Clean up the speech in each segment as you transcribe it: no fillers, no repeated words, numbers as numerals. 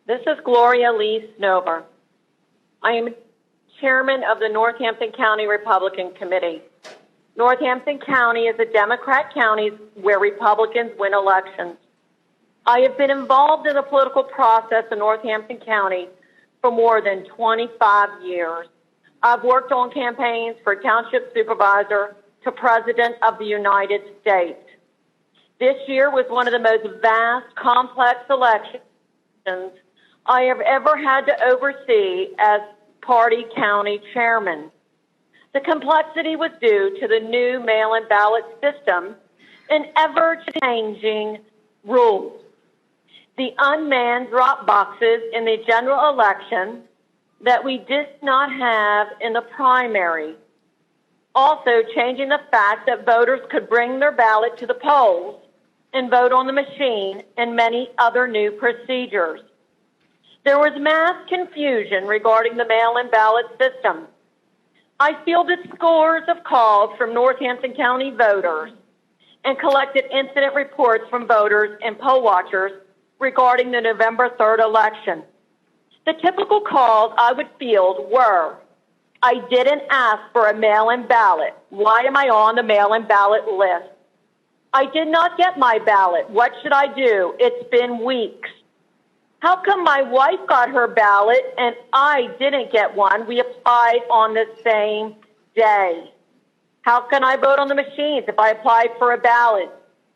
This is Gloria Lee Winters. I am chairman of the Northampton County Republican Committee. Northampton County is a Democrat county where Republicans win elections. I have been involved in the political process in Northampton County for more than 25 years. I've worked on campaigns for township supervisor to President of the United States. This year was one of the most vast, complex elections I have ever had to oversee as party county chairman. The complexity was due to the new mail-in ballot system and ever-changing rules. The unmanned drop boxes in the general election that we did not have in the primary. Also changing the fact that voters could bring their ballot to the polls and vote on the machine, and many other new procedures. There was mass confusion regarding the mail-in ballot system. I fielded scores of calls from Northampton County voters and collected incident reports from voters and poll watchers regarding the November 3rd election. The typical calls I would field were, I didn't ask for a mail-in ballot. Why am I on the mail-in ballot list? I did not get my ballot. What should I do? It's been weeks. How come my wife got her ballot and I didn't get one? We applied on the same day. How can I vote on the machines if I applied for a ballot?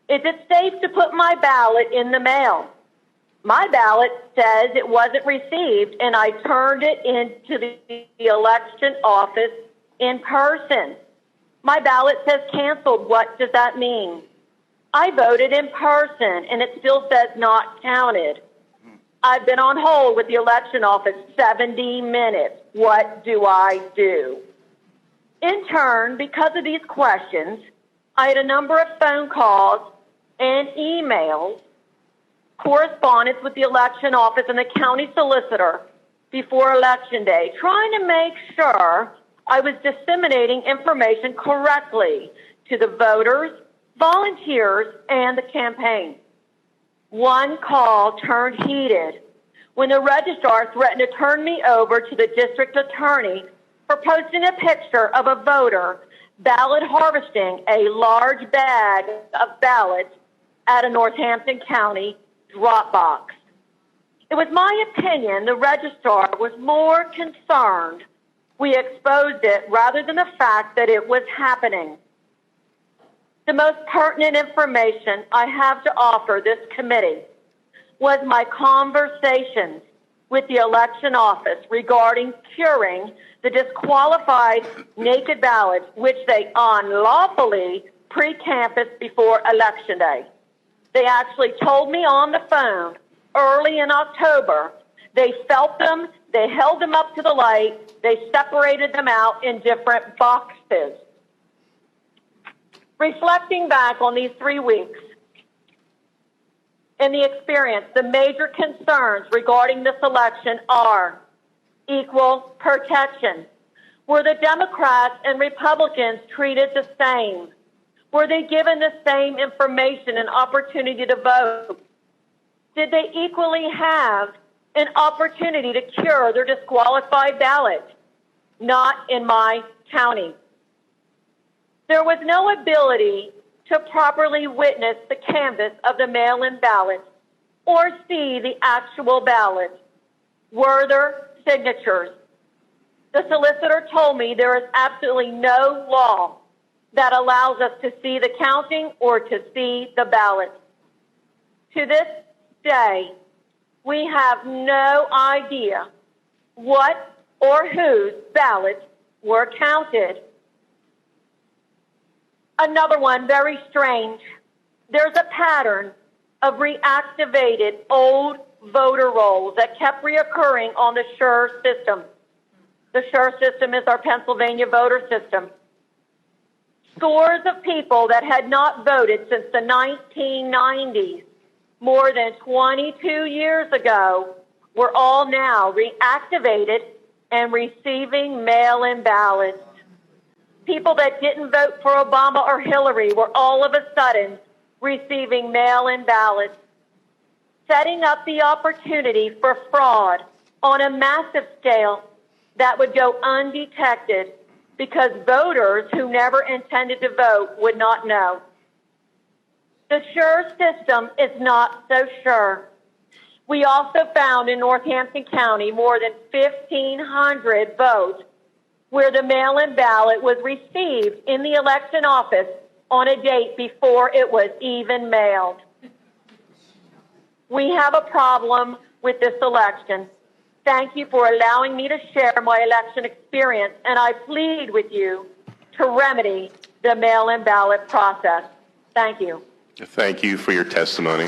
Is it safe to put my ballot in the mail? My ballot says it wasn't received, and I turned it into the election office in person. My ballot says canceled. What does that mean? I voted in person, and it still says not counted. I've been on hold with the election office 70 minutes. What do I do? In turn, because of these questions, I had a number of phone calls and emails, correspondence with the election office and the county solicitor before Election Day, trying to make sure I was disseminating information correctly to the voters, volunteers, and the campaign. One call turned heated when the registrar threatened to turn me over to the district attorney for posting a picture of a voter ballot harvesting a large bag of ballots at a Northampton County drop box. It was my opinion the registrar was more concerned we exposed it rather than the fact that it was happening. The most pertinent information I have to offer this committee was my conversations with the election office regarding curing the disqualified naked ballots, which they unlawfully pre-canvassed before Election Day. They actually told me on the phone early in October, they felt them, they held them up to the light, they separated them out in different boxes. Reflecting back on these 3 weeks and the experience, the major concerns regarding this election are equal protection. Were the Democrats and Republicans treated the same? Were they given the same information and opportunity to vote? Did they equally have an opportunity to cure their disqualified ballot? Not in my county. There was no ability to properly witness the canvass of the mail-in ballot or see the actual ballot. Were there signatures? The solicitor told me there is absolutely no law that allows us to see the counting or to see the ballot. To this day, we have no idea what or whose ballots were counted. Another one, very strange. There's a pattern of reactivated old voter rolls that kept reoccurring on the SURE system. The SURE system is our Pennsylvania voter system. Scores of people that had not voted since the 1990s, more than 22 years ago, were all now reactivated and receiving mail-in ballots. People that didn't vote for Obama or Hillary were all of a sudden receiving mail-in ballots. setting up the opportunity for fraud on a massive scale that would go undetected because voters who never intended to vote would not know. The SURE system is not so sure. We also found in Northampton County more than 1,500 votes where the mail-in ballot was received in the election office on a date before it was even mailed. We have a problem with this election. Thank you for allowing me to share my election experience, and I plead with you to remedy the mail-in ballot process. Thank you. Thank you for your testimony.